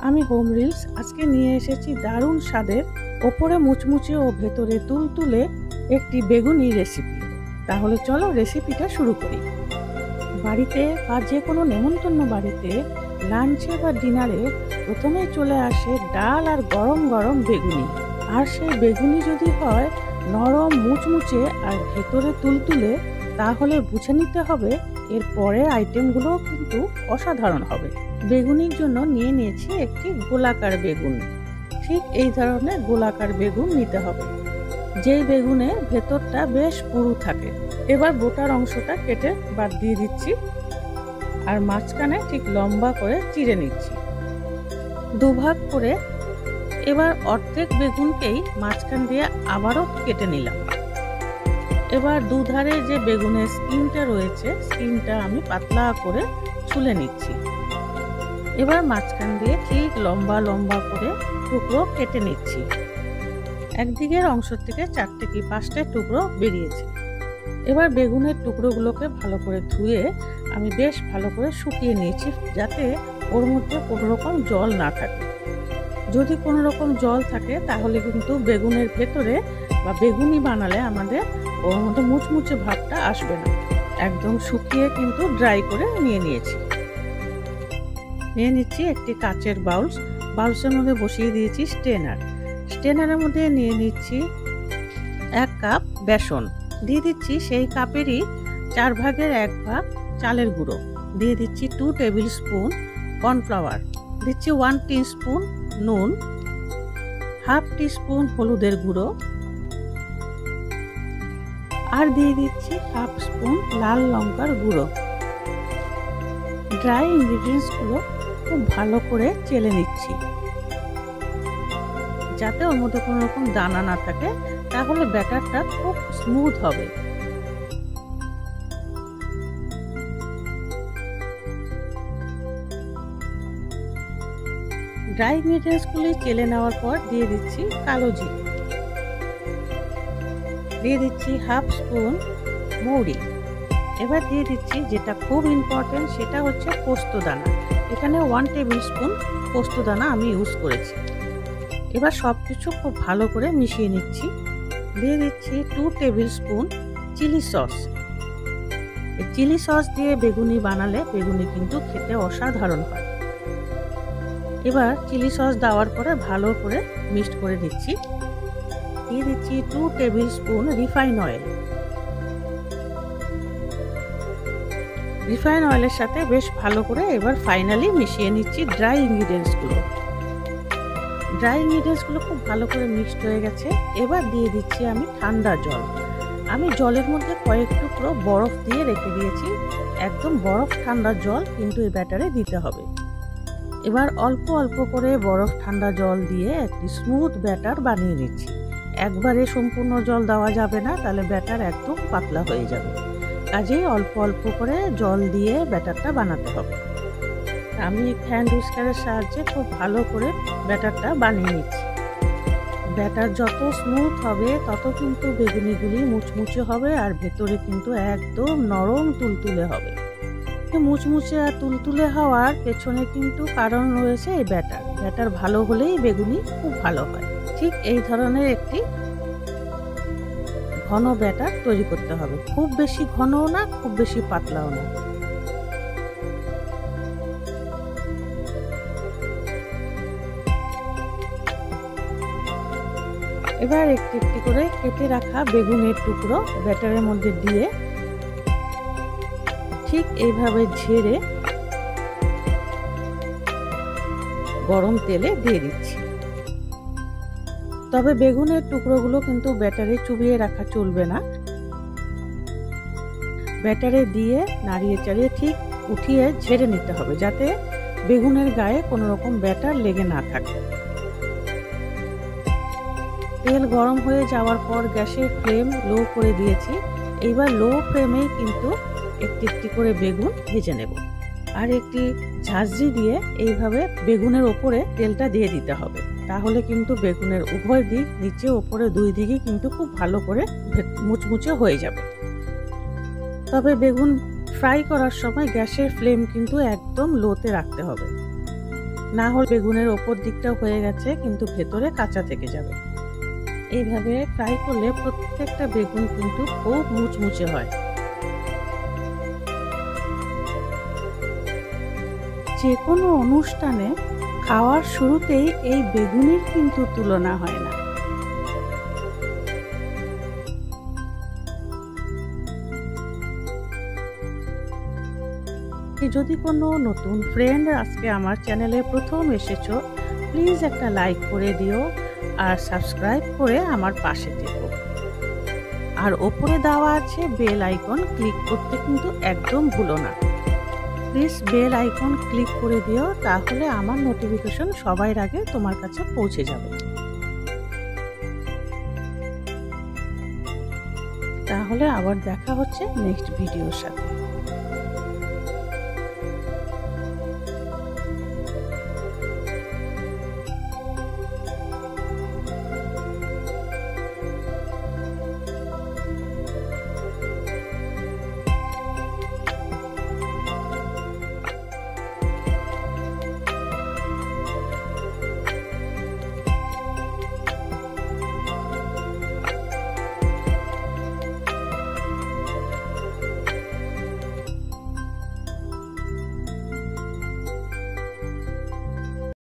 আমি home reels আজকে নিয়ে এসেছি দারুণ স্বাদের, ওপরে মুচমুচে ও ভেতরে তুলতুলে একটি বেগুনি রেসিপি। তাহলে চলো রেসিপিটা শুরু করি। বাড়িতে বা যে কোনো নেমন্তন্ন বাড়িতে লাঞ্চে বা ডিনারে প্রথমেই চলে আসে ডাল আর গরম গরম বেগুনি। আর সেই বেগুনি যদি হয় নরম মুচমুচে আর ভেতরে তুলতুলে, তাহলে বুঝে নিতে হবে এর পরের আইটেমগুলো কিন্তু অসাধারণ হবে। বেগুনির জন্য নিয়ে নিয়েছি একটি গোলাকার বেগুন। ঠিক এই ধরনের গোলাকার বেগুন নিতে হবে, যেই বেগুনের ভেতরটা বেশ পুরু থাকে। এবার বোটার অংশটা কেটে বাদ দিয়ে দিচ্ছি আর মাঝখানে ঠিক লম্বা করে চিড়ে নিচ্ছি। দুভাগ করে এবার অর্ধেক বেগুনকেই মাঝখান দিয়ে আবারও কেটে নিলাম। এবার দুধারে যে বেগুনের স্কিনটা রয়েছে, স্কিনটা আমি পাতলা করে ছুলে নিচ্ছি। এবার মাঝখান দিয়ে ঠিক লম্বা লম্বা করে টুকরো কেটে নিচ্ছি। একদিকের অংশ থেকে 4টে কি 5টে টুকরো বেরিয়েছে। এবার বেগুনের টুকরোগুলোকে ভালো করে ধুয়ে আমি বেশ ভালো করে শুকিয়ে নিয়েছি, যাতে ওর মধ্যে কোনো রকম জল না থাকে। যদি কোনো রকম জল থাকে তাহলে কিন্তু বেগুনের ভেতরে বা বেগুনি বানালে আমাদের ওর মধ্যে মুচমুচে ভাবটা আসবে না। একদম শুকিয়ে কিন্তু ড্রাই করে নিয়ে নিচ্ছি একটি কাচের বাউলসের মধ্যে বসিয়ে দিয়েছি স্টেনারের মধ্যে নিয়ে নিচ্ছি 1 কাপ বেসন। দিয়ে দিচ্ছি সেই কাপেরই 4 ভাগের 1 ভাগ চালের গুঁড়ো। দিয়ে দিচ্ছি 2 টেবিল স্পুন কর্নফ্লাওয়ার। দিচ্ছি 1 টিস্পুন নুন, হাফ টিস্পুন হলুদের গুঁড়ো, আর দিয়ে দিচ্ছি হাফ স্পুন লাল লঙ্কার গুঁড়ো। ড্রাই ইনগ্রিডিয়েন্টসগুলো খুব ভালো করে চেলে নিচ্ছি, যাতে ওর মধ্যে কোনো রকম দানা না থাকে, তাহলে ব্যাটারটা খুব স্মুথ হবে। ড্রাই ইনগ্রিডিয়েন্টসগুলি চেলে নেওয়ার পর দিয়ে দিচ্ছি কালো জিরে, দিয়ে দিচ্ছি হাফ স্পুন মৌরি। এবার দিয়ে দিচ্ছি যেটা খুব ইম্পর্টেন্ট, সেটা হচ্ছে পোস্তদানা। এখানে 1 টেবিল স্পুন পোস্তদানা আমি ইউজ করেছি। এবার সব কিছু খুব ভালো করে মিশিয়ে নিচ্ছি। দিয়ে দিচ্ছি 2 টেবিল স্পুন চিলি সস। এই চিলি সস দিয়ে বেগুনি বানালে বেগুনি কিন্তু খেতে অসাধারণ হয়। এবার চিলি সস দেওয়ার পরে ভালো করে মিক্সড করে দিচ্ছি। দিয়ে দিচ্ছি 2 tablespoon refine oil. Refine অয়েলের সাথে বেশ ভালো করে এবার ফাইনালি মিশিয়ে নিচ্ছি ড্রাই ইনগ্রিডিয়েন্টসগুলো। খুব ভালো করে মিক্সড হয়ে গেছে। এবার দিয়ে দিচ্ছি আমি ঠান্ডা জল। আমি জলের মধ্যে কয়েক টুকরো বরফ দিয়ে রেখে দিয়েছি। একদম বরফ ঠান্ডা জল কিন্তু এই ব্যাটারে দিতে হবে। এবার অল্প অল্প করে বরফ ঠান্ডা জল দিয়ে একটি স্মুথ ব্যাটার বানিয়ে নিচ্ছি। একবারে সম্পূর্ণ জল দেওয়া যাবে না, তাহলে ব্যাটার একদম পাতলা হয়ে যাবে। কাজেই অল্প অল্প করে জল দিয়ে ব্যাটারটা বানাতে হবে। আমি হ্যান্ড হুইস্কারের সাহায্যে খুব ভালো করে ব্যাটারটা বানিয়ে নিচ্ছি। ব্যাটার যত স্মুথ হবে তত কিন্তু বেগুনিগুলি মুচমুচে হবে আর ভেতরে কিন্তু একদম নরম তুলতুলে হবে। মুচমুচে আর তুলতুলে হওয়ার পেছনে কিন্তু কারণ রয়েছে এই ব্যাটার ভালো হলেই বেগুনি খুব ভালো হয়। ঠিক এই ধরনের একটি ঘন ব্যাটার তৈরি করতে হবে। খুব বেশি ঘনও না, খুব বেশি পাতলাও না। এবার একটি একটি করে কেটে রাখা বেগুনের টুকরো ব্যাটারের মধ্যে দিয়ে ঠিক এইভাবে ঝেড়ে গরম তেলে দিয়ে দিচ্ছি। তবে বেগুনের টুকরোগুলো কিন্তু ব্যাটারে চুবিয়ে রাখা চলবে না। ব্যাটারে দিয়ে নাড়িয়ে চাড়িয়ে ঠিক উঠিয়ে ঝেড়ে নিতে হবে, যাতে বেগুনের গায়ে কোনো রকম ব্যাটার লেগে না থাকে। তেল গরম হয়ে যাওয়ার পর গ্যাসের ফ্লেম লো করে দিয়েছি। এইবার লো ফ্লেমেই কিন্তু একটি একটি করে বেগুন ভেজে নেব। আর একটি ঝাঁঝরি দিয়ে এইভাবে বেগুনের ওপরে তেলটা দিয়ে দিতে হবে, তাহলে কিন্তু বেগুনের উভয় দিক, নিচে ওপরে 2 দিকই কিন্তু খুব ভালো করে মুচমুচে হয়ে যাবে। তবে বেগুন ফ্রাই করার সময় গ্যাসের ফ্লেম কিন্তু একদম লোতে রাখতে হবে, না হলে বেগুনের ওপর দিকটাও হয়ে গেছে কিন্তু ভেতরে কাঁচা থেকে যাবে। এইভাবে ফ্রাই করলে প্রত্যেকটা বেগুন কিন্তু খুব মুচমুচে হয়। যে কোনো অনুষ্ঠানে খাওয়ার শুরুতেই এই বেগুনের কিন্তু তুলনা হয় না। যদি কোনো নতুন ফ্রেন্ড আজকে আমার চ্যানেলে প্রথম এসেছো, প্লিজ একটা লাইক করে দিও আর সাবস্ক্রাইব করে আমার পাশে থেকো। আর ওপরে দেওয়া আছে বেল আইকন, ক্লিক করতে কিন্তু একদম ভুলো না। প্লিজ বেল আইকন ক্লিক করে দিও, তাহলে আমার নোটিফিকেশন সবার আগে তোমার কাছে পৌঁছে যাবে। তাহলে আবার দেখা হচ্ছে নেক্সট ভিডিওর সাথে।